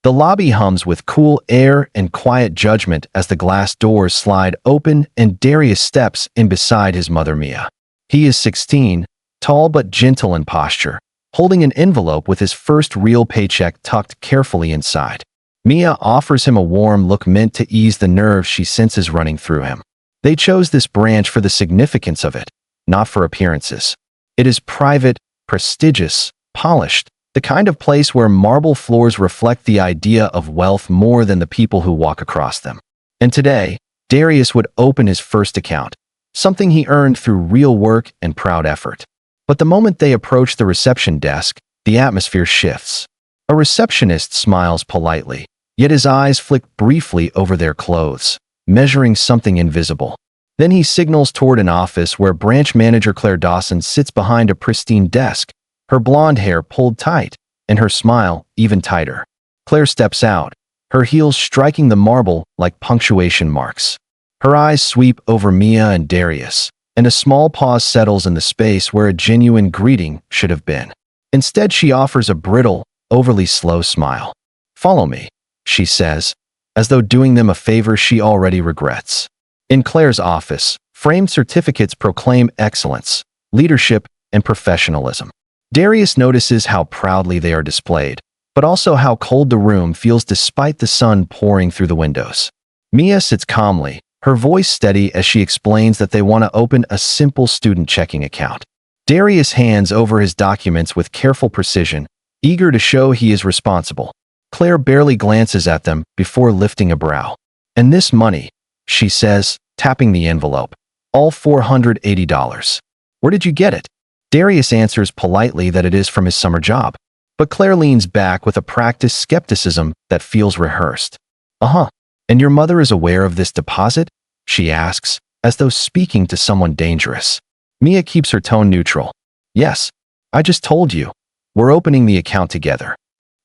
The lobby hums with cool air and quiet judgment as the glass doors slide open and Darius steps in beside his mother Mia. He is 16, tall but gentle in posture, holding an envelope with his first real paycheck tucked carefully inside. Mia offers him a warm look meant to ease the nerves she senses running through him. They chose this branch for the significance of it, not for appearances. It is private, prestigious, polished, the kind of place where marble floors reflect the idea of wealth more than the people who walk across them. And today, Darius would open his first account, something he earned through real work and proud effort. But the moment they approach the reception desk, the atmosphere shifts. A receptionist smiles politely, yet his eyes flick briefly over their clothes, measuring something invisible. Then he signals toward an office where branch manager Claire Dawson sits behind a pristine desk, her blonde hair pulled tight, and her smile even tighter. Claire steps out, her heels striking the marble like punctuation marks. Her eyes sweep over Mia and Darius, and a small pause settles in the space where a genuine greeting should have been. Instead, she offers a brittle, overly slow smile. "Follow me," she says, as though doing them a favor she already regrets. In Claire's office, framed certificates proclaim excellence, leadership, and professionalism. Darius notices how proudly they are displayed, but also how cold the room feels despite the sun pouring through the windows. Mia sits calmly, her voice steady as she explains that they want to open a simple student checking account. Darius hands over his documents with careful precision, eager to show he is responsible. Claire barely glances at them before lifting a brow. "And this money," she says, tapping the envelope. "All $480. Where did you get it?" Darius answers politely that it is from his summer job. But Claire leans back with a practiced skepticism that feels rehearsed. "Uh-huh. And your mother is aware of this deposit?" she asks, as though speaking to someone dangerous. Mia keeps her tone neutral. "Yes. I just told you. We're opening the account together."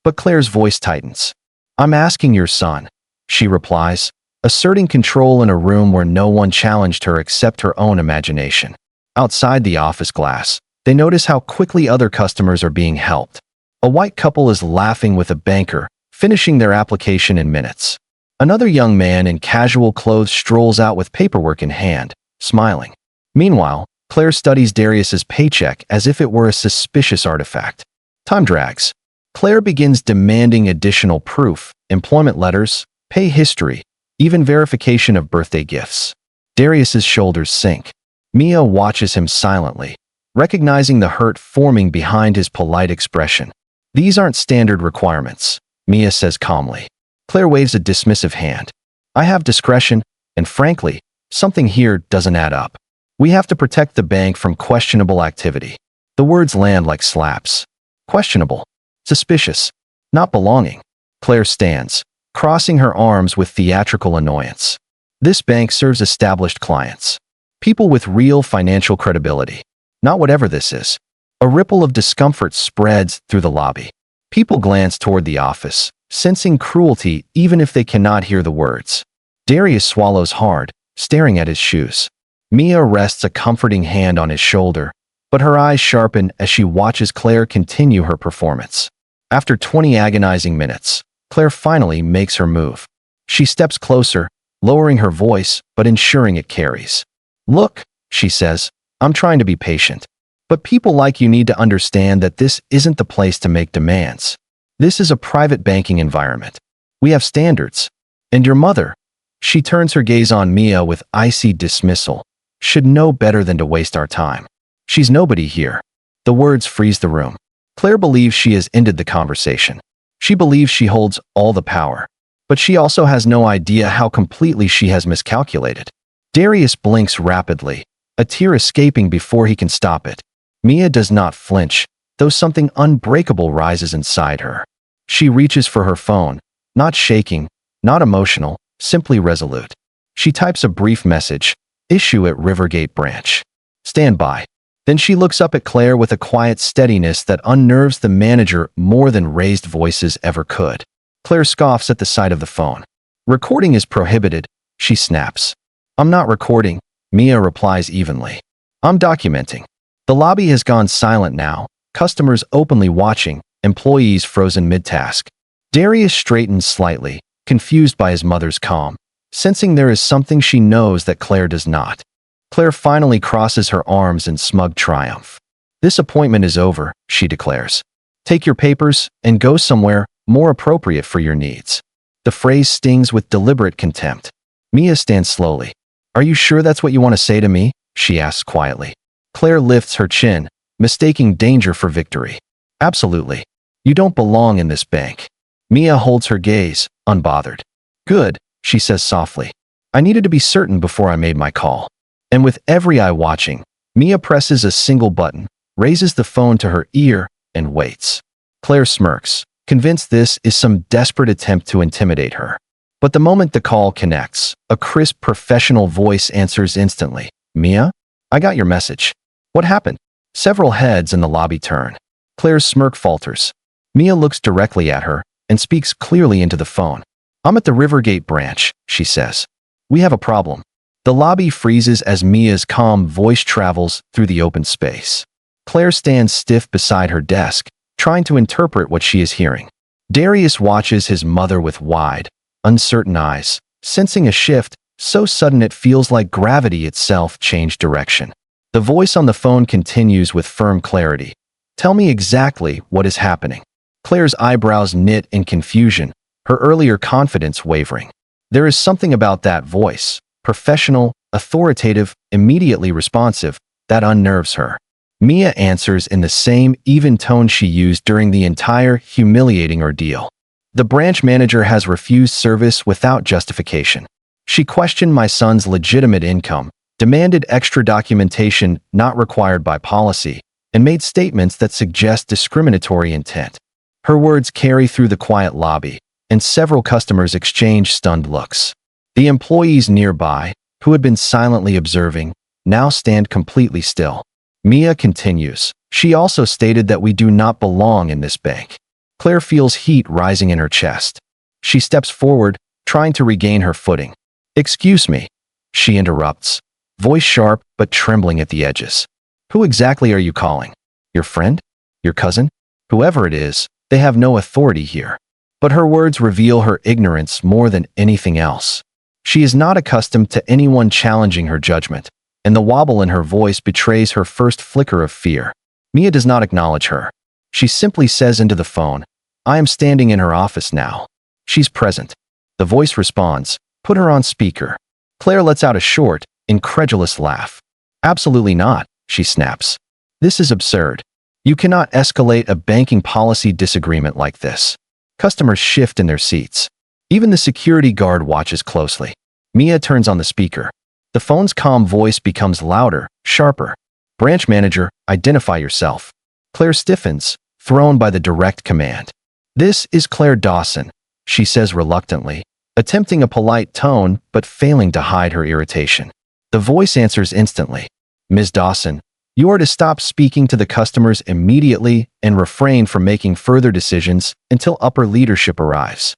But Claire's voice tightens. "I'm asking your son," she replies, asserting control in a room where no one challenged her except her own imagination. Outside the office glass, they notice how quickly other customers are being helped. A white couple is laughing with a banker, finishing their application in minutes. Another young man in casual clothes strolls out with paperwork in hand, smiling. Meanwhile, Claire studies Darius's paycheck as if it were a suspicious artifact. Time drags. Claire begins demanding additional proof, employment letters, pay history, even verification of birthday gifts. Darius's shoulders sink. Mia watches him silently, recognizing the hurt forming behind his polite expression. "These aren't standard requirements," Mia says calmly. Claire waves a dismissive hand. "I have discretion, and frankly, something here doesn't add up. We have to protect the bank from questionable activity." The words land like slaps. Questionable. Suspicious. Not belonging. Claire stands, crossing her arms with theatrical annoyance. This bank serves established clients. People with real financial credibility. Not whatever this is. A ripple of discomfort spreads through the lobby. People glance toward the office, sensing cruelty even if they cannot hear the words. Darius swallows hard, staring at his shoes. Mia rests a comforting hand on his shoulder, but her eyes sharpen as she watches Claire continue her performance. After 20 agonizing minutes, Claire finally makes her move. She steps closer, lowering her voice but ensuring it carries. "Look," she says, "I'm trying to be patient. But people like you need to understand that this isn't the place to make demands. This is a private banking environment. We have standards. And your mother," she turns her gaze on Mia with icy dismissal, "should know better than to waste our time. She's nobody here." The words freeze the room. Claire believes she has ended the conversation. She believes she holds all the power. But she also has no idea how completely she has miscalculated. Darius blinks rapidly, a tear escaping before he can stop it. Mia does not flinch, though something unbreakable rises inside her. She reaches for her phone, not shaking, not emotional, simply resolute. She types a brief message, "Issue at Rivergate Branch. Stand by." Then she looks up at Claire with a quiet steadiness that unnerves the manager more than raised voices ever could. Claire scoffs at the sight of the phone. "Recording is prohibited," she snaps. "I'm not recording," Mia replies evenly. "I'm documenting." The lobby has gone silent now, customers openly watching, employees frozen mid-task. Darius straightens slightly, confused by his mother's calm, sensing there is something she knows that Claire does not. Claire finally crosses her arms in smug triumph. "This appointment is over," she declares. "Take your papers and go somewhere more appropriate for your needs." The phrase stings with deliberate contempt. Mia stands slowly. "Are you sure that's what you want to say to me?" she asks quietly. Claire lifts her chin, mistaking danger for victory. "Absolutely. You don't belong in this bank." Mia holds her gaze, unbothered. "Good," she says softly. "I needed to be certain before I made my call." And with every eye watching, Mia presses a single button, raises the phone to her ear, and waits. Claire smirks, convinced this is some desperate attempt to intimidate her. But the moment the call connects, a crisp professional voice answers instantly. "Mia? I got your message. What happened?" Several heads in the lobby turn. Claire's smirk falters. Mia looks directly at her and speaks clearly into the phone. "I'm at the Rivergate branch," she says. "We have a problem." The lobby freezes as Mia's calm voice travels through the open space. Claire stands stiff beside her desk, trying to interpret what she is hearing. Darius watches his mother with wide, uncertain eyes, sensing a shift so sudden it feels like gravity itself changed direction. The voice on the phone continues with firm clarity. "Tell me exactly what is happening." Claire's eyebrows knit in confusion, her earlier confidence wavering. There is something about that voice, professional, authoritative, immediately responsive, that unnerves her. Mia answers in the same even tone she used during the entire humiliating ordeal. "The branch manager has refused service without justification. She questioned my son's legitimate income, demanded extra documentation not required by policy, and made statements that suggest discriminatory intent." Her words carry through the quiet lobby, and several customers exchange stunned looks. The employees nearby, who had been silently observing, now stand completely still. Mia continues. "She also stated that we do not belong in this bank." Claire feels heat rising in her chest. She steps forward, trying to regain her footing. "Excuse me," she interrupts, voice sharp but trembling at the edges. "Who exactly are you calling? Your friend? Your cousin? Whoever it is, they have no authority here." But her words reveal her ignorance more than anything else. She is not accustomed to anyone challenging her judgment, and the wobble in her voice betrays her first flicker of fear. Mia does not acknowledge her. She simply says into the phone, "I am standing in her office now." She's present. The voice responds, "Put her on speaker." Claire lets out a short, incredulous laugh. "Absolutely not," she snaps. "This is absurd. You cannot escalate a banking policy disagreement like this." Customers shift in their seats. Even the security guard watches closely. Mia turns on the speaker. The phone's calm voice becomes louder, sharper. "Branch manager, identify yourself." Claire stiffens, thrown by the direct command. "This is Claire Dawson," she says reluctantly, attempting a polite tone but failing to hide her irritation. The voice answers instantly. "Ms. Dawson, you are to stop speaking to the customers immediately and refrain from making further decisions until upper leadership arrives."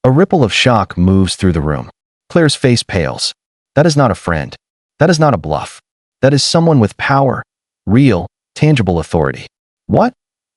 A ripple of shock moves through the room. Claire's face pales. That is not a friend. That is not a bluff. That is someone with power, real, tangible authority. "What?"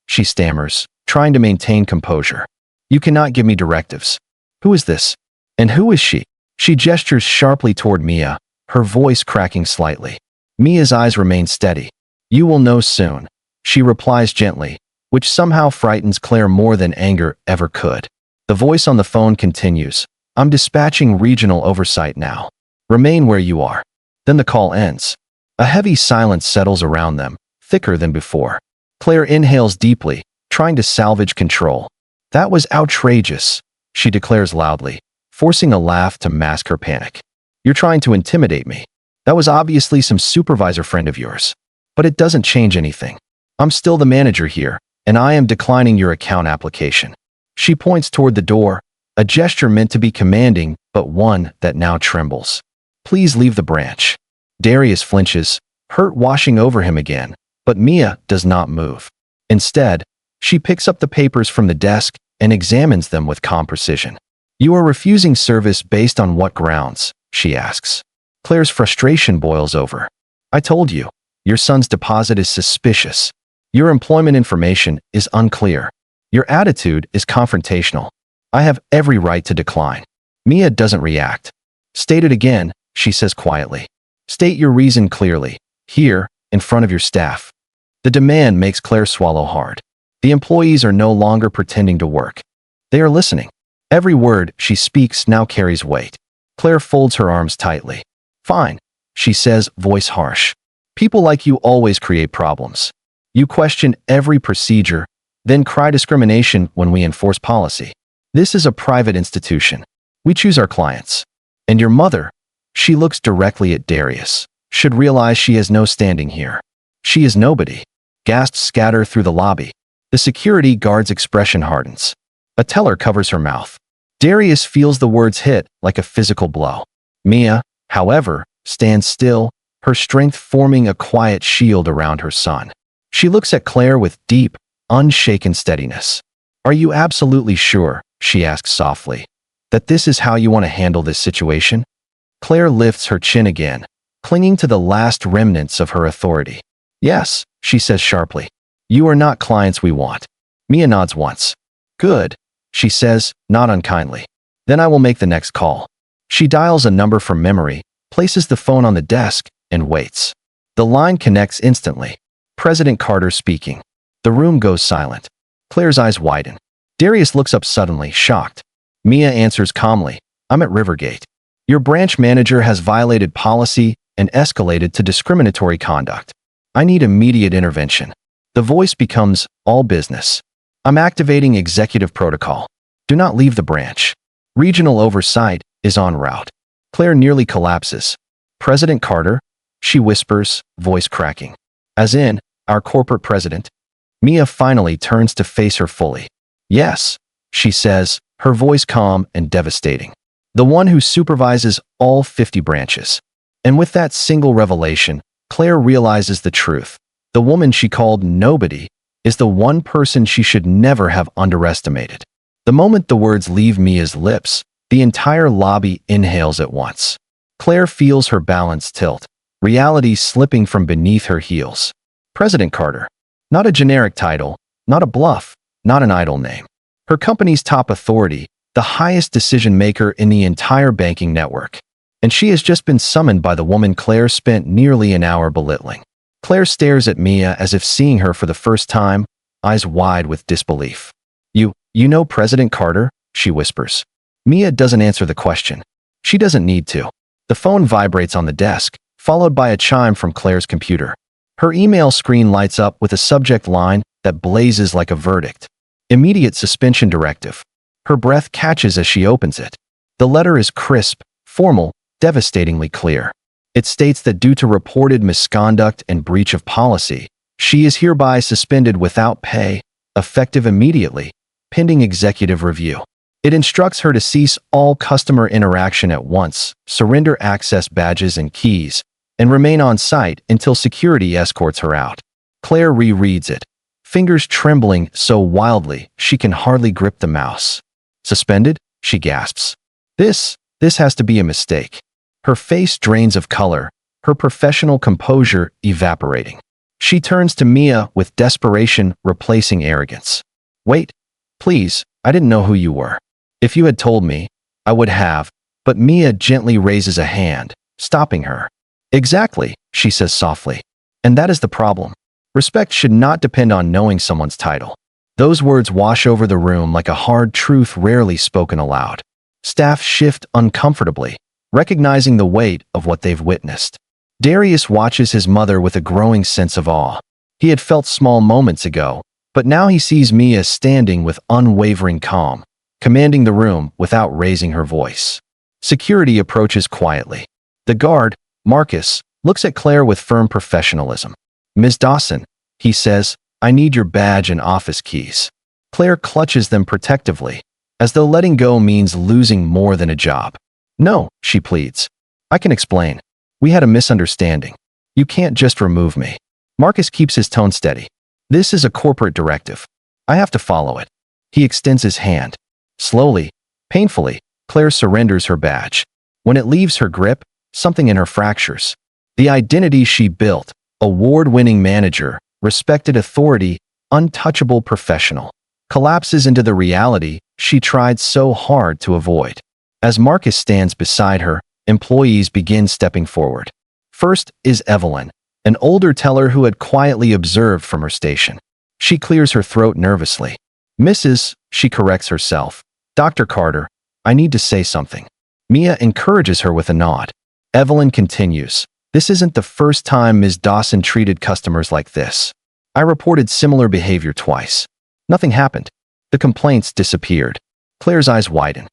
she stammers, trying to maintain composure. "You cannot give me directives. Who is this? And who is she?" She gestures sharply toward Mia, her voice cracking slightly. Mia's eyes remain steady. "You will know soon," she replies gently, which somehow frightens Claire more than anger ever could. The voice on the phone continues. "I'm dispatching regional oversight now. Remain where you are." Then the call ends. A heavy silence settles around them, thicker than before. Claire inhales deeply, trying to salvage control. "That was outrageous," she declares loudly, forcing a laugh to mask her panic. "You're trying to intimidate me. That was obviously some supervisor friend of yours. But it doesn't change anything. I'm still the manager here, and I am declining your account application." She points toward the door, a gesture meant to be commanding, but one that now trembles. "Please leave the branch." Darius flinches, hurt washing over him again, but Mia does not move. Instead, she picks up the papers from the desk and examines them with calm precision. "You are refusing service based on what grounds?" she asks. Claire's frustration boils over. "I told you, your son's deposit is suspicious. Your employment information is unclear. Your attitude is confrontational. I have every right to decline. Mia doesn't react. State it again, she says quietly. State your reason clearly, here, in front of your staff. The demand makes Claire swallow hard. The employees are no longer pretending to work. They are listening. Every word she speaks now carries weight. Claire folds her arms tightly. Fine, she says, voice harsh. People like you always create problems. You question every procedure, then cry discrimination when we enforce policy. This is a private institution. We choose our clients. And your mother, she looks directly at Darius, should realize she has no standing here. She is nobody. Gasps scatter through the lobby. The security guard's expression hardens. A teller covers her mouth. Darius feels the words hit like a physical blow. Mia, however, stands still, her strength forming a quiet shield around her son. She looks at Claire with deep, unshaken steadiness. Are you absolutely sure, she asks softly, that this is how you want to handle this situation? Claire lifts her chin again, clinging to the last remnants of her authority. Yes, she says sharply. You are not clients we want. Mia nods once. Good, she says, not unkindly. Then I will make the next call. She dials a number from memory, places the phone on the desk, and waits. The line connects instantly. President Carter speaking. The room goes silent. Claire's eyes widen. Darius looks up suddenly, shocked. Mia answers calmly. I'm at Rivergate. Your branch manager has violated policy and escalated to discriminatory conduct. I need immediate intervention. The voice becomes all business. I'm activating executive protocol. Do not leave the branch. Regional oversight is en route. Claire nearly collapses. President Carter? She whispers, voice cracking. As in, our corporate president? Mia finally turns to face her fully. Yes, she says, her voice calm and devastating. The one who supervises all 50 branches. And with that single revelation, Claire realizes the truth. The woman she called nobody is the one person she should never have underestimated. The moment the words leave Mia's lips, the entire lobby inhales at once. Claire feels her balance tilt, reality slipping from beneath her heels. President Carter. Not a generic title, not a bluff, not an idle name. Her company's top authority, the highest decision maker in the entire banking network. And she has just been summoned by the woman Claire spent nearly an hour belittling. Claire stares at Mia as if seeing her for the first time, eyes wide with disbelief. You know President Carter? She whispers. Mia doesn't answer the question. She doesn't need to. The phone vibrates on the desk, followed by a chime from Claire's computer. Her email screen lights up with a subject line that blazes like a verdict. Immediate suspension directive. Her breath catches as she opens it. The letter is crisp, formal, devastatingly clear. It states that due to reported misconduct and breach of policy, she is hereby suspended without pay, effective immediately, pending executive review. It instructs her to cease all customer interaction at once, surrender access badges and keys, and remain on site until security escorts her out. Claire rereads it, fingers trembling so wildly she can hardly grip the mouse. Suspended? She gasps. This has to be a mistake. Her face drains of color, her professional composure evaporating. She turns to Mia with desperation replacing arrogance. Wait, please, I didn't know who you were. If you had told me, I would have, but Mia gently raises a hand, stopping her. Exactly, she says softly. And that is the problem. Respect should not depend on knowing someone's title. Those words wash over the room like a hard truth rarely spoken aloud. Staff shift uncomfortably, recognizing the weight of what they've witnessed. Darius watches his mother with a growing sense of awe. He had felt small moments ago, but now he sees Mia standing with unwavering calm, commanding the room without raising her voice. Security approaches quietly. The guard, Marcus, looks at Claire with firm professionalism. Ms. Dawson, he says, I need your badge and office keys. Claire clutches them protectively, as though letting go means losing more than a job. No, she pleads. I can explain. We had a misunderstanding. You can't just remove me. Marcus keeps his tone steady. This is a corporate directive. I have to follow it. He extends his hand. Slowly, painfully, Claire surrenders her badge. When it leaves her grip, something in her fractures. The identity she built, award-winning manager, respected authority, untouchable professional, collapses into the reality she tried so hard to avoid. As Marcus stands beside her, employees begin stepping forward. First is Evelyn, an older teller who had quietly observed from her station. She clears her throat nervously. "Mrs." she corrects herself. "Dr. Carter, I need to say something." Mia encourages her with a nod. Evelyn continues. "This isn't the first time Ms. Dawson treated customers like this. I reported similar behavior twice. Nothing happened. The complaints disappeared." Claire's eyes widen.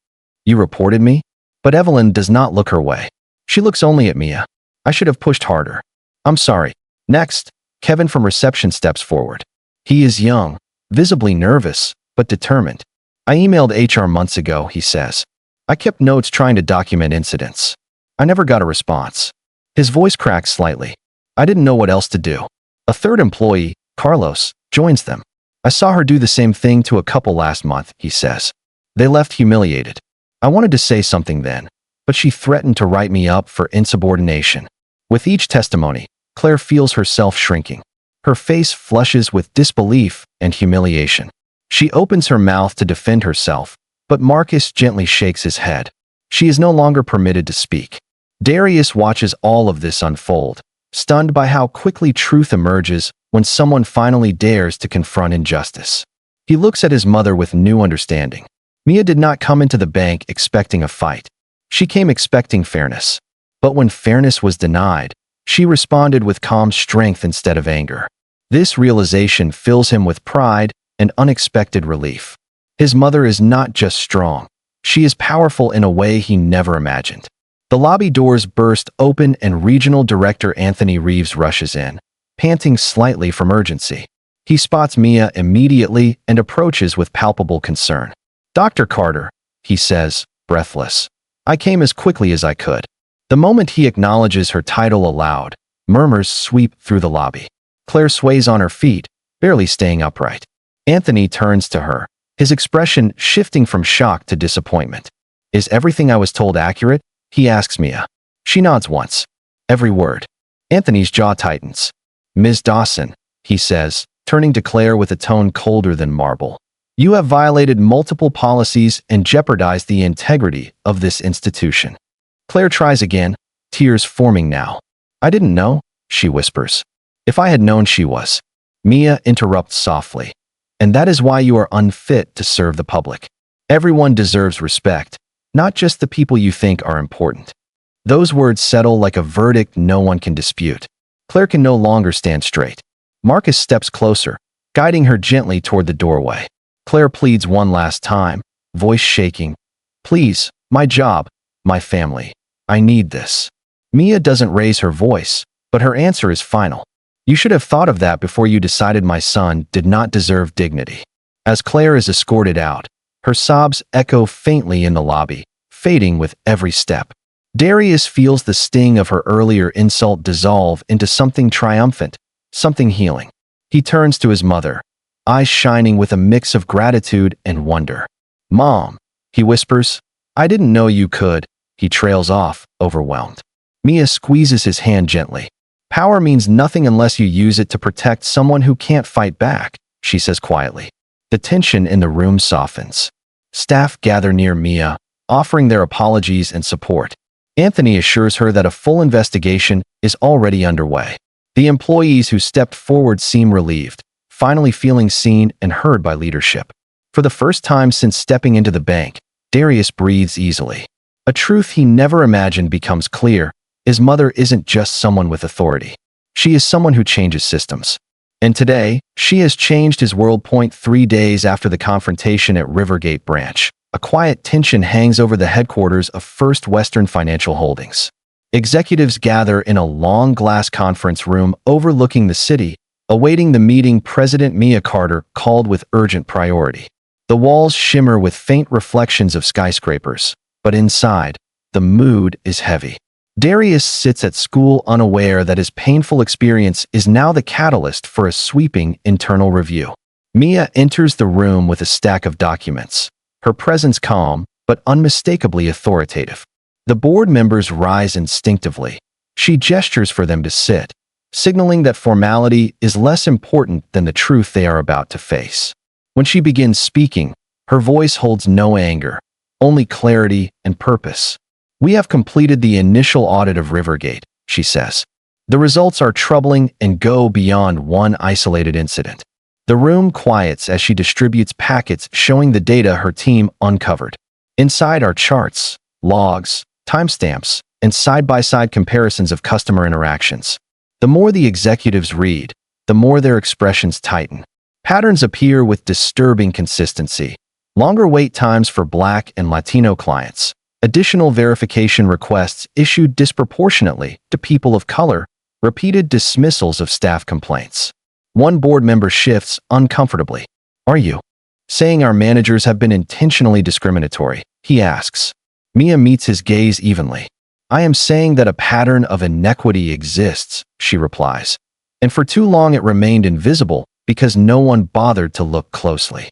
"You reported me?" But Evelyn does not look her way. She looks only at Mia. "I should have pushed harder. I'm sorry." Next, Kevin from reception steps forward. He is young, visibly nervous, but determined. "I emailed HR months ago," he says. "I kept notes trying to document incidents. I never got a response." His voice cracks slightly. "I didn't know what else to do." A third employee, Carlos, joins them. "I saw her do the same thing to a couple last month," he says. "They left humiliated. I wanted to say something then, but she threatened to write me up for insubordination." With each testimony, Claire feels herself shrinking. Her face flushes with disbelief and humiliation. She opens her mouth to defend herself, but Marcus gently shakes his head. She is no longer permitted to speak. Darius watches all of this unfold, stunned by how quickly truth emerges when someone finally dares to confront injustice. He looks at his mother with new understanding. Mia did not come into the bank expecting a fight. She came expecting fairness. But when fairness was denied, she responded with calm strength instead of anger. This realization fills him with pride and unexpected relief. His mother is not just strong. She is powerful in a way he never imagined. The lobby doors burst open and Regional Director Anthony Reeves rushes in, panting slightly from urgency. He spots Mia immediately and approaches with palpable concern. "Dr. Carter," he says, breathless. "I came as quickly as I could." The moment he acknowledges her title aloud, murmurs sweep through the lobby. Claire sways on her feet, barely staying upright. Anthony turns to her, his expression shifting from shock to disappointment. "Is everything I was told accurate?" he asks Mia. She nods once. "Every word." Anthony's jaw tightens. "Ms. Dawson," he says, turning to Claire with a tone colder than marble. "You have violated multiple policies and jeopardized the integrity of this institution." Claire tries again, tears forming now. "I didn't know," she whispers. "If I had known she was." Mia interrupts softly. "And that is why you are unfit to serve the public. Everyone deserves respect, not just the people you think are important." Those words settle like a verdict no one can dispute. Claire can no longer stand straight. Marcus steps closer, guiding her gently toward the doorway. Claire pleads one last time, voice shaking. "Please, my job, my family. I need this." Mia doesn't raise her voice, but her answer is final. "You should have thought of that before you decided my son did not deserve dignity." As Claire is escorted out, her sobs echo faintly in the lobby, fading with every step. Darius feels the sting of her earlier insult dissolve into something triumphant, something healing. He turns to his mother, eyes shining with a mix of gratitude and wonder. "Mom," he whispers. "I didn't know you could." He trails off, overwhelmed. Mia squeezes his hand gently. "Power means nothing unless you use it to protect someone who can't fight back," she says quietly. The tension in the room softens. Staff gather near Mia, offering their apologies and support. Anthony assures her that a full investigation is already underway. The employees who stepped forward seem relieved, finally feeling seen and heard by leadership. For the first time since stepping into the bank, Darius breathes easily. A truth he never imagined becomes clear. His mother isn't just someone with authority. She is someone who changes systems. And today, she has changed his world. 3 days after the confrontation at Rivergate Branch, a quiet tension hangs over the headquarters of First Western Financial Holdings. Executives gather in a long glass conference room overlooking the city, awaiting the meeting President Mia Carter called with urgent priority. The walls shimmer with faint reflections of skyscrapers, but inside, the mood is heavy. Darius sits at school unaware that his painful experience is now the catalyst for a sweeping internal review. Mia enters the room with a stack of documents, her presence calm but unmistakably authoritative. The board members rise instinctively. She gestures for them to sit, signaling that formality is less important than the truth they are about to face. When she begins speaking, her voice holds no anger, only clarity and purpose. "We have completed the initial audit of Rivergate," she says. "The results are troubling and go beyond one isolated incident." The room quiets as she distributes packets showing the data her team uncovered. Inside are charts, logs, timestamps, and side-by-side comparisons of customer interactions. The more the executives read, the more their expressions tighten. Patterns appear with disturbing consistency. Longer wait times for Black and Latino clients. Additional verification requests issued disproportionately to people of color. Repeated dismissals of staff complaints. One board member shifts uncomfortably. "Are you saying our managers have been intentionally discriminatory?" he asks. Mia meets his gaze evenly. "I am saying that a pattern of inequity exists," she replies. "And for too long it remained invisible because no one bothered to look closely."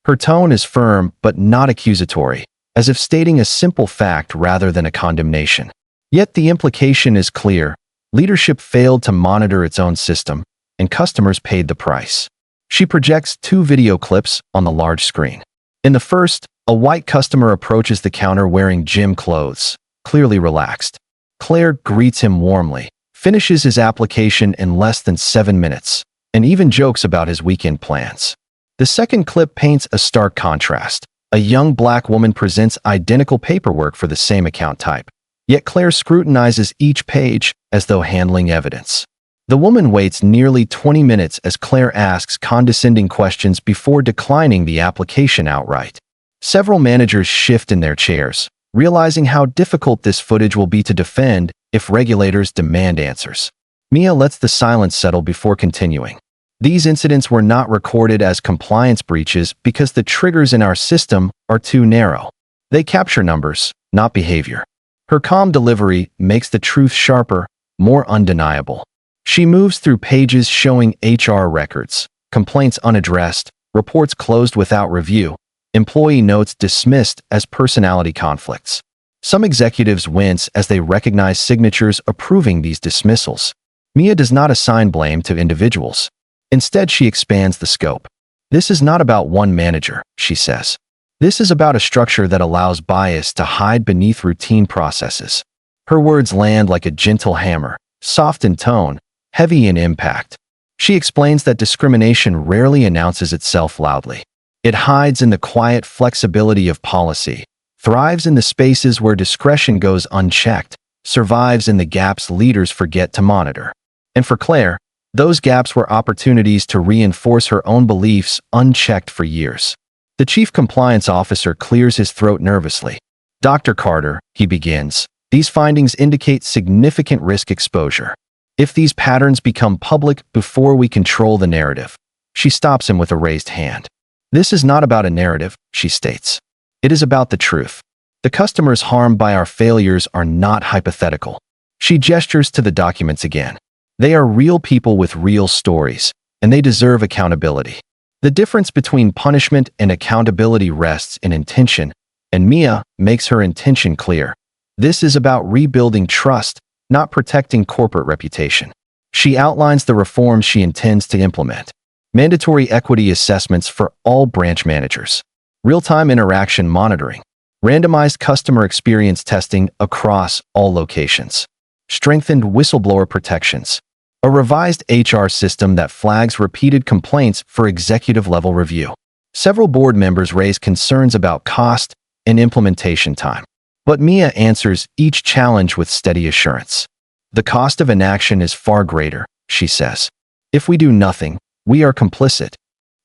Her tone is firm but not accusatory, as if stating a simple fact rather than a condemnation. Yet the implication is clear. Leadership failed to monitor its own system, and customers paid the price. She projects 2 video clips on the large screen. In the first, a white customer approaches the counter wearing gym clothes, clearly relaxed. Claire greets him warmly, finishes his application in less than 7 minutes, and even jokes about his weekend plans. The second clip paints a stark contrast. A young Black woman presents identical paperwork for the same account type, yet Claire scrutinizes each page as though handling evidence. The woman waits nearly 20 minutes as Claire asks condescending questions before declining the application outright. Several managers shift in their chairs, realizing how difficult this footage will be to defend if regulators demand answers. Mia lets the silence settle before continuing. "These incidents were not recorded as compliance breaches because the triggers in our system are too narrow. They capture numbers, not behavior." Her calm delivery makes the truth sharper, more undeniable. She moves through pages showing HR records, complaints unaddressed, reports closed without review, employee notes dismissed as personality conflicts. Some executives wince as they recognize signatures approving these dismissals. Mia does not assign blame to individuals. Instead, she expands the scope. "This is not about one manager," she says. "This is about a structure that allows bias to hide beneath routine processes." Her words land like a gentle hammer, soft in tone, heavy in impact. She explains that discrimination rarely announces itself loudly. It hides in the quiet flexibility of policy, thrives in the spaces where discretion goes unchecked, survives in the gaps leaders forget to monitor. And for Claire, those gaps were opportunities to reinforce her own beliefs unchecked for years. The chief compliance officer clears his throat nervously. "Dr. Carter," he begins, "these findings indicate significant risk exposure. If these patterns become public before we control the narrative." She stops him with a raised hand. "This is not about a narrative," she states. "It is about the truth. The customers harmed by our failures are not hypothetical." She gestures to the documents again. "They are real people with real stories, and they deserve accountability." The difference between punishment and accountability rests in intention, and Mia makes her intention clear. This is about rebuilding trust, not protecting corporate reputation. She outlines the reforms she intends to implement. Mandatory equity assessments for all branch managers. Real-time interaction monitoring. Randomized customer experience testing across all locations. Strengthened whistleblower protections. A revised HR system that flags repeated complaints for executive-level review. Several board members raise concerns about cost and implementation time. But Mia answers each challenge with steady assurance. "The cost of inaction is far greater," she says. "If we do nothing, we are complicit."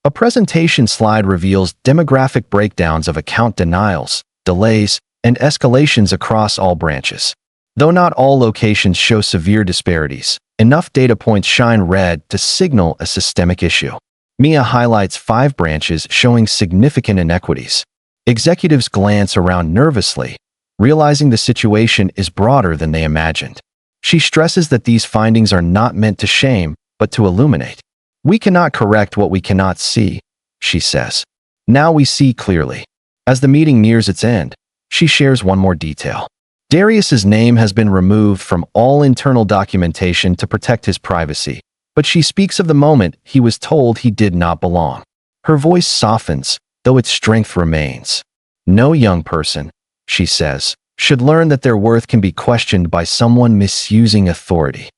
A presentation slide reveals demographic breakdowns of account denials, delays, and escalations across all branches. Though not all locations show severe disparities, enough data points shine red to signal a systemic issue. Mia highlights 5 branches showing significant inequities. Executives glance around nervously, realizing the situation is broader than they imagined. She stresses that these findings are not meant to shame, but to illuminate. "We cannot correct what we cannot see," she says. "Now we see clearly." As the meeting nears its end, she shares one more detail. Darius's name has been removed from all internal documentation to protect his privacy, but she speaks of the moment he was told he did not belong. Her voice softens, though its strength remains. No young person, she says, should learn that their worth can be questioned by someone misusing authority.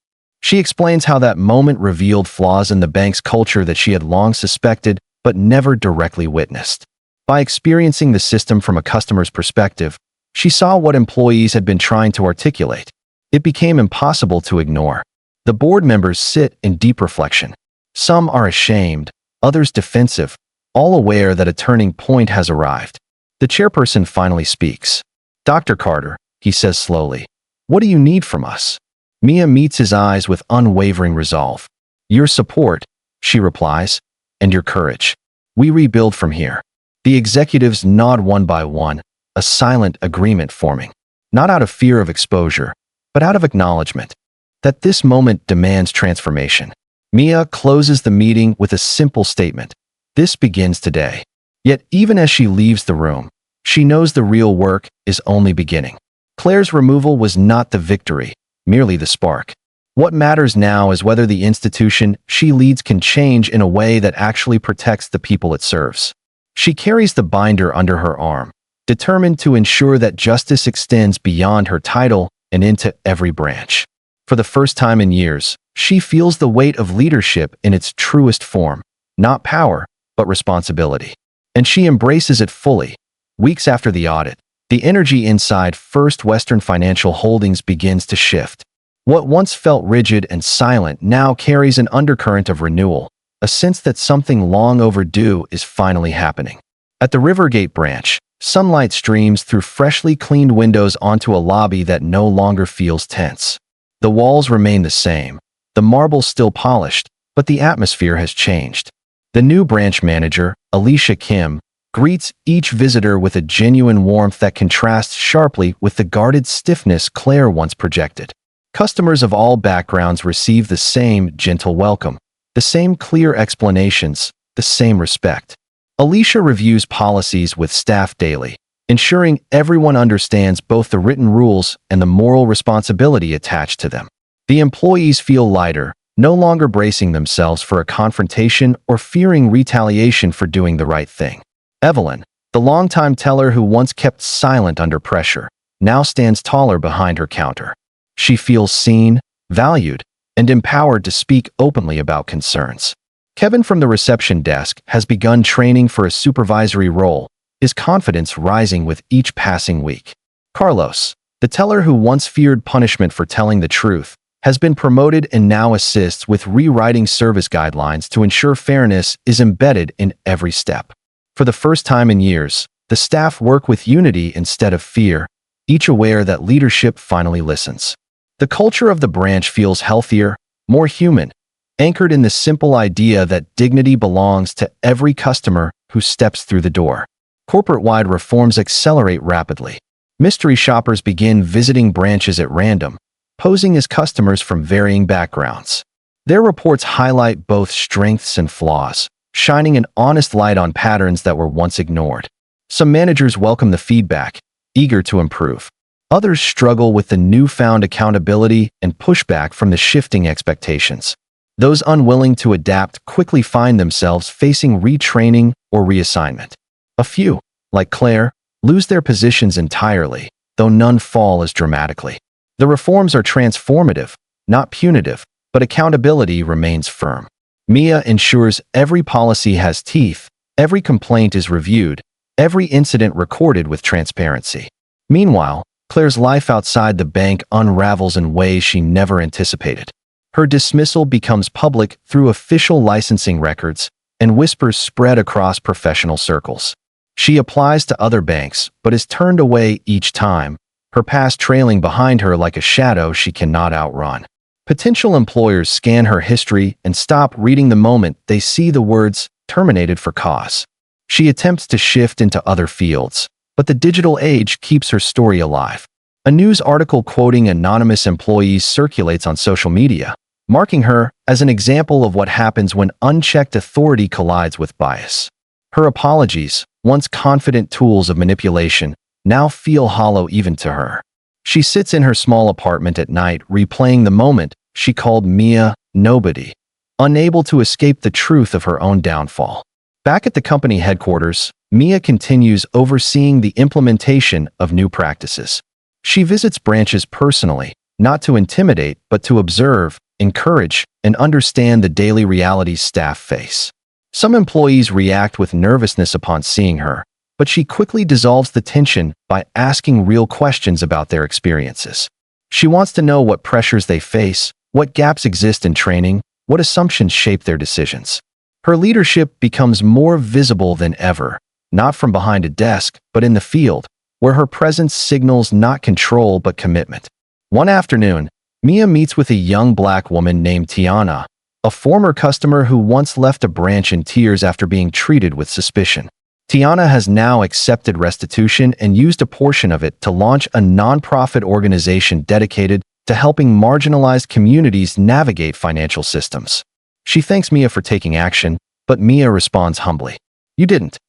She explains how that moment revealed flaws in the bank's culture that she had long suspected but never directly witnessed. By experiencing the system from a customer's perspective, she saw what employees had been trying to articulate. It became impossible to ignore. The board members sit in deep reflection. Some are ashamed, others defensive, all aware that a turning point has arrived. The chairperson finally speaks. "Dr. Carter," he says slowly, "what do you need from us?" Mia meets his eyes with unwavering resolve. "Your support," she replies, "and your courage. We rebuild from here." The executives nod one by one, a silent agreement forming, not out of fear of exposure, but out of acknowledgement that this moment demands transformation. Mia closes the meeting with a simple statement: "This begins today." Yet even as she leaves the room, she knows the real work is only beginning. Claire's removal was not the victory, merely the spark. What matters now is whether the institution she leads can change in a way that actually protects the people it serves. She carries the binder under her arm, determined to ensure that justice extends beyond her title and into every branch. For the first time in years, she feels the weight of leadership in its truest form, not power, but responsibility. And she embraces it fully. Weeks after the audit, the energy inside First Western Financial Holdings begins to shift. What once felt rigid and silent now carries an undercurrent of renewal, a sense that something long overdue is finally happening. At the Rivergate branch, sunlight streams through freshly cleaned windows onto a lobby that no longer feels tense. The walls remain the same, the marble still polished, but the atmosphere has changed. The new branch manager, Alicia Kim, greets each visitor with a genuine warmth that contrasts sharply with the guarded stiffness Claire once projected. Customers of all backgrounds receive the same gentle welcome, the same clear explanations, the same respect. Alicia reviews policies with staff daily, ensuring everyone understands both the written rules and the moral responsibility attached to them. The employees feel lighter, no longer bracing themselves for a confrontation or fearing retaliation for doing the right thing. Evelyn, the longtime teller who once kept silent under pressure, now stands taller behind her counter. She feels seen, valued, and empowered to speak openly about concerns. Kevin from the reception desk has begun training for a supervisory role, his confidence rising with each passing week. Carlos, the teller who once feared punishment for telling the truth, has been promoted and now assists with rewriting service guidelines to ensure fairness is embedded in every step. For the first time in years, the staff work with unity instead of fear, each aware that leadership finally listens. The culture of the branch feels healthier, more human, anchored in the simple idea that dignity belongs to every customer who steps through the door. Corporate-wide reforms accelerate rapidly. Mystery shoppers begin visiting branches at random, posing as customers from varying backgrounds. Their reports highlight both strengths and flaws, shining an honest light on patterns that were once ignored. Some managers welcome the feedback, eager to improve. Others struggle with the newfound accountability and pushback from the shifting expectations. Those unwilling to adapt quickly find themselves facing retraining or reassignment. A few, like Claire, lose their positions entirely, though none fall as dramatically. The reforms are transformative, not punitive, but accountability remains firm. Mia ensures every policy has teeth, every complaint is reviewed, every incident recorded with transparency. Meanwhile, Claire's life outside the bank unravels in ways she never anticipated. Her dismissal becomes public through official licensing records, and whispers spread across professional circles. She applies to other banks, but is turned away each time, her past trailing behind her like a shadow she cannot outrun. Potential employers scan her history and stop reading the moment they see the words "terminated for cause." She attempts to shift into other fields, but the digital age keeps her story alive. A news article quoting anonymous employees circulates on social media, marking her as an example of what happens when unchecked authority collides with bias. Her apologies, once confident tools of manipulation, now feel hollow even to her. She sits in her small apartment at night replaying the moment she called Mia nobody, unable to escape the truth of her own downfall. Back at the company headquarters, Mia continues overseeing the implementation of new practices. She visits branches personally, not to intimidate, but to observe, encourage, and understand the daily realities staff face. Some employees react with nervousness upon seeing her, but she quickly dissolves the tension by asking real questions about their experiences. She wants to know what pressures they face, what gaps exist in training, what assumptions shape their decisions. Her leadership becomes more visible than ever, not from behind a desk, but in the field, where her presence signals not control but commitment. One afternoon, Mia meets with a young black woman named Tiana, a former customer who once left a branch in tears after being treated with suspicion. Tiana has now accepted restitution and used a portion of it to launch a nonprofit organization dedicated to helping marginalized communities navigate financial systems. She thanks Mia for taking action, but Mia responds humbly. "You didn't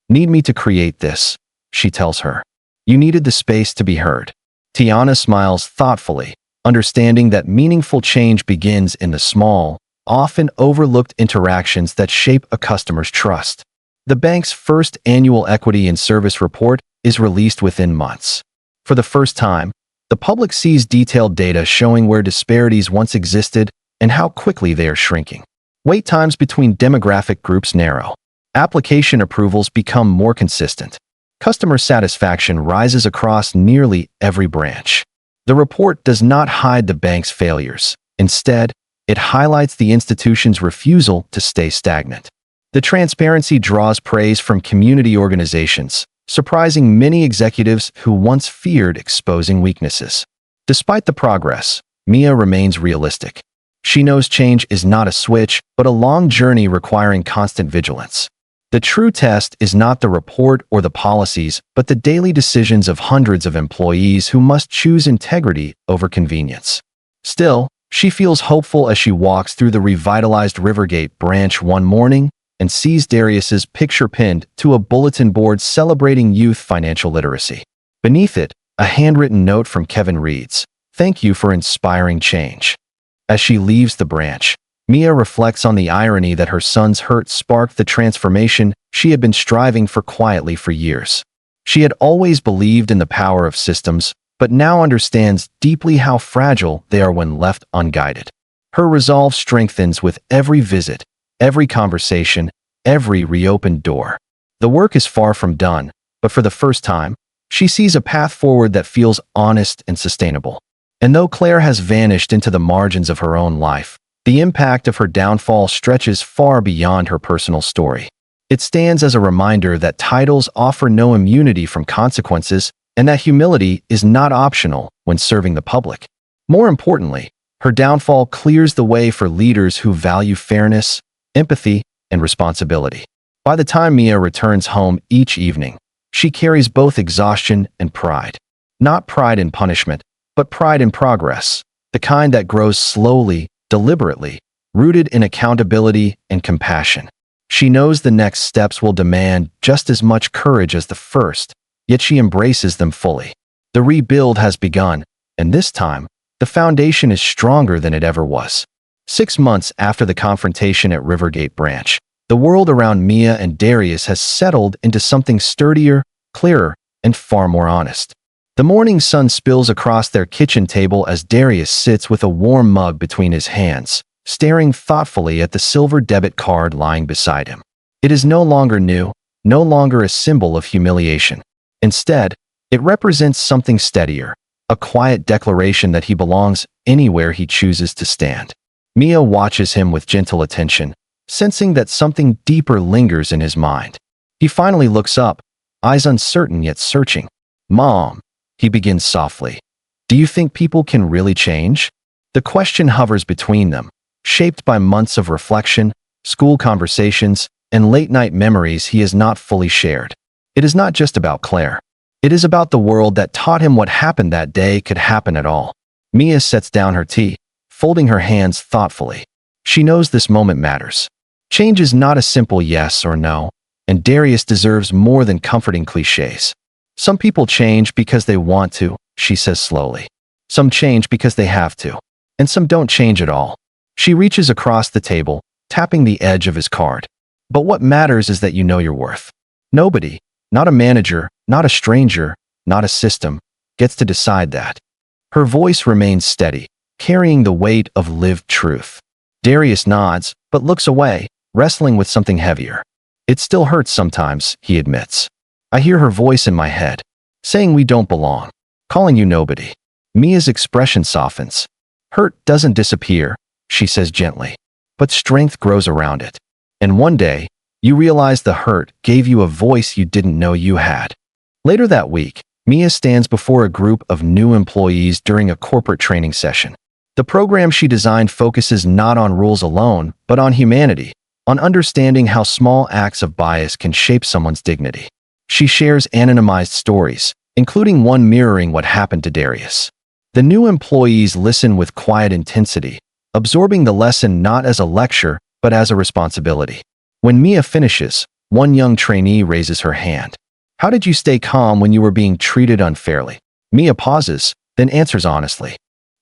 need me to create this," she tells her. "You needed the space to be heard." Tiana smiles thoughtfully, understanding that meaningful change begins in the small, often overlooked interactions that shape a customer's trust. The bank's first annual Equity in Service report is released within months. For the first time, the public sees detailed data showing where disparities once existed and how quickly they are shrinking. Wait times between demographic groups narrow. Application approvals become more consistent. Customer satisfaction rises across nearly every branch. The report does not hide the bank's failures. Instead, it highlights the institution's refusal to stay stagnant. The transparency draws praise from community organizations, surprising many executives who once feared exposing weaknesses. Despite the progress, Mia remains realistic. She knows change is not a switch, but a long journey requiring constant vigilance. The true test is not the report or the policies, but the daily decisions of hundreds of employees who must choose integrity over convenience. Still, she feels hopeful as she walks through the revitalized Rivergate branch one morning and sees Darius's picture pinned to a bulletin board celebrating youth financial literacy. Beneath it, a handwritten note from Kevin reads, "Thank you for inspiring change." As she leaves the branch, Mia reflects on the irony that her son's hurt sparked the transformation she had been striving for quietly for years. She had always believed in the power of systems, but now understands deeply how fragile they are when left unguided. Her resolve strengthens with every visit, every conversation, every reopened door. The work is far from done, but for the first time, she sees a path forward that feels honest and sustainable. And though Claire has vanished into the margins of her own life, the impact of her downfall stretches far beyond her personal story. It stands as a reminder that titles offer no immunity from consequences and that humility is not optional when serving the public. More importantly, her downfall clears the way for leaders who value fairness, empathy, and responsibility. By the time Mia returns home each evening, she carries both exhaustion and pride. Not pride in punishment, but pride in progress, the kind that grows slowly, deliberately, rooted in accountability and compassion. She knows the next steps will demand just as much courage as the first, yet she embraces them fully. The rebuild has begun, and this time, the foundation is stronger than it ever was. 6 months after the confrontation at Rivergate Branch, the world around Mia and Darius has settled into something sturdier, clearer, and far more honest. The morning sun spills across their kitchen table as Darius sits with a warm mug between his hands, staring thoughtfully at the silver debit card lying beside him. It is no longer new, no longer a symbol of humiliation. Instead, it represents something steadier, a quiet declaration that he belongs anywhere he chooses to stand. Mia watches him with gentle attention, sensing that something deeper lingers in his mind. He finally looks up, eyes uncertain yet searching. "Mom," he begins softly, "do you think people can really change?" The question hovers between them, shaped by months of reflection, school conversations, and late-night memories he has not fully shared. It is not just about Claire. It is about the world that taught him what happened that day could happen at all. Mia sets down her tea, folding her hands thoughtfully. She knows this moment matters. Change is not a simple yes or no, and Darius deserves more than comforting cliches. Some people change because they want to, she says slowly. Some change because they have to, and some don't change at all. She reaches across the table, tapping the edge of his card. But what matters is that you know your worth. Nobody, not a manager, not a stranger, not a system, gets to decide that. Her voice remains steady, carrying the weight of lived truth. Darius nods, but looks away, wrestling with something heavier. It still hurts sometimes, he admits. I hear her voice in my head, saying we don't belong, calling you nobody. Mia's expression softens. Hurt doesn't disappear, she says gently, but strength grows around it. And one day, you realize the hurt gave you a voice you didn't know you had. Later that week, Mia stands before a group of new employees during a corporate training session. The program she designed focuses not on rules alone, but on humanity, on understanding how small acts of bias can shape someone's dignity. She shares anonymized stories, including one mirroring what happened to Darius. The new employees listen with quiet intensity, absorbing the lesson not as a lecture, but as a responsibility. When Mia finishes, one young trainee raises her hand. How did you stay calm when you were being treated unfairly? Mia pauses, then answers honestly.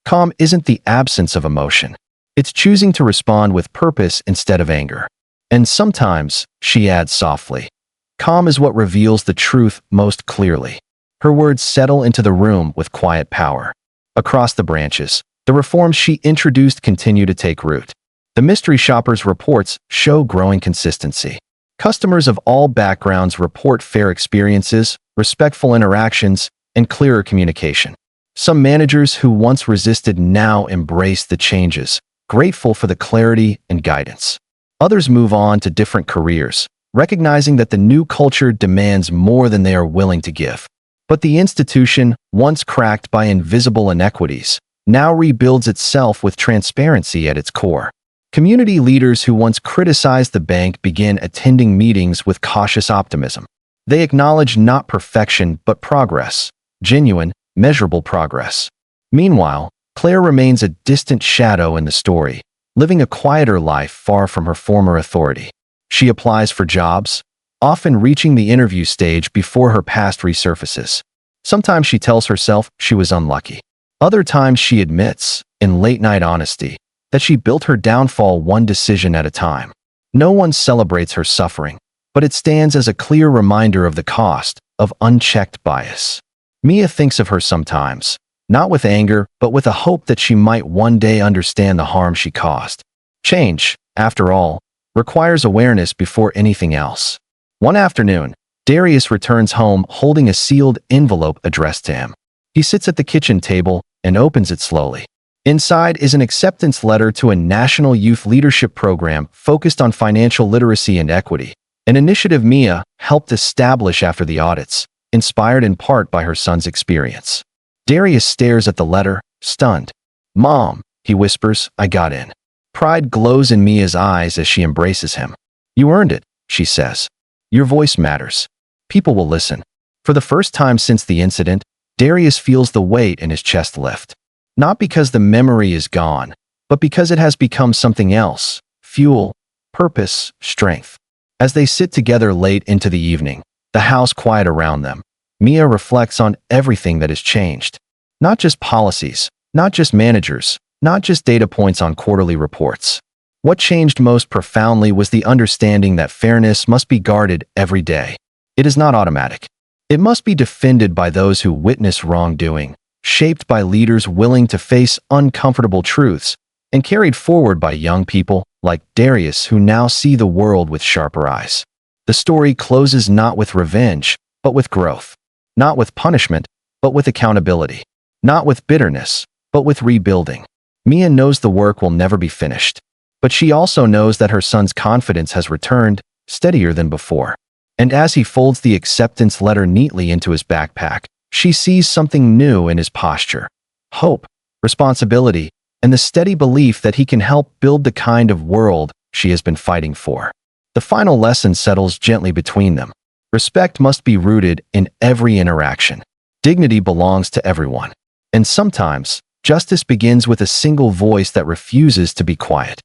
Calm isn't the absence of emotion. It's choosing to respond with purpose instead of anger. And sometimes, she adds softly, calm is what reveals the truth most clearly. Her words settle into the room with quiet power. Across the branches, the reforms she introduced continue to take root. The mystery shopper's reports show growing consistency. Customers of all backgrounds report fair experiences, respectful interactions, and clearer communication. Some managers who once resisted now embrace the changes, grateful for the clarity and guidance. Others move on to different careers, recognizing that the new culture demands more than they are willing to give. But the institution, once cracked by invisible inequities, now rebuilds itself with transparency at its core. Community leaders who once criticized the bank begin attending meetings with cautious optimism. They acknowledge not perfection but progress, genuine, measurable progress. Meanwhile, Claire remains a distant shadow in the story, living a quieter life far from her former authority. She applies for jobs, often reaching the interview stage before her past resurfaces. Sometimes she tells herself she was unlucky. Other times she admits, in late-night honesty, that she built her downfall one decision at a time. No one celebrates her suffering, but it stands as a clear reminder of the cost of unchecked bias. Mia thinks of her sometimes, not with anger, but with a hope that she might one day understand the harm she caused. Change, after all, requires awareness before anything else. One afternoon, Darius returns home holding a sealed envelope addressed to him. He sits at the kitchen table and opens it slowly. Inside is an acceptance letter to a national youth leadership program focused on financial literacy and equity, an initiative Mia helped establish after the audits, inspired in part by her son's experience. Darius stares at the letter, stunned. "Mom," he whispers, "I got in." Pride glows in Mia's eyes as she embraces him. "You earned it," she says. "Your voice matters. People will listen." For the first time since the incident, Darius feels the weight in his chest lift. Not because the memory is gone, but because it has become something else: fuel, purpose, strength. As they sit together late into the evening, the house quiet around them, Mia reflects on everything that has changed. Not just policies, not just managers, not just data points on quarterly reports. What changed most profoundly was the understanding that fairness must be guarded every day. It is not automatic. It must be defended by those who witness wrongdoing, shaped by leaders willing to face uncomfortable truths, and carried forward by young people like Darius who now see the world with sharper eyes. The story closes not with revenge, but with growth. Not with punishment, but with accountability. Not with bitterness, but with rebuilding. Mia knows the work will never be finished, but she also knows that her son's confidence has returned, steadier than before. And as he folds the acceptance letter neatly into his backpack, she sees something new in his posture: hope, responsibility, and the steady belief that he can help build the kind of world she has been fighting for. The final lesson settles gently between them. Respect must be rooted in every interaction. Dignity belongs to everyone. And sometimes, justice begins with a single voice that refuses to be quiet.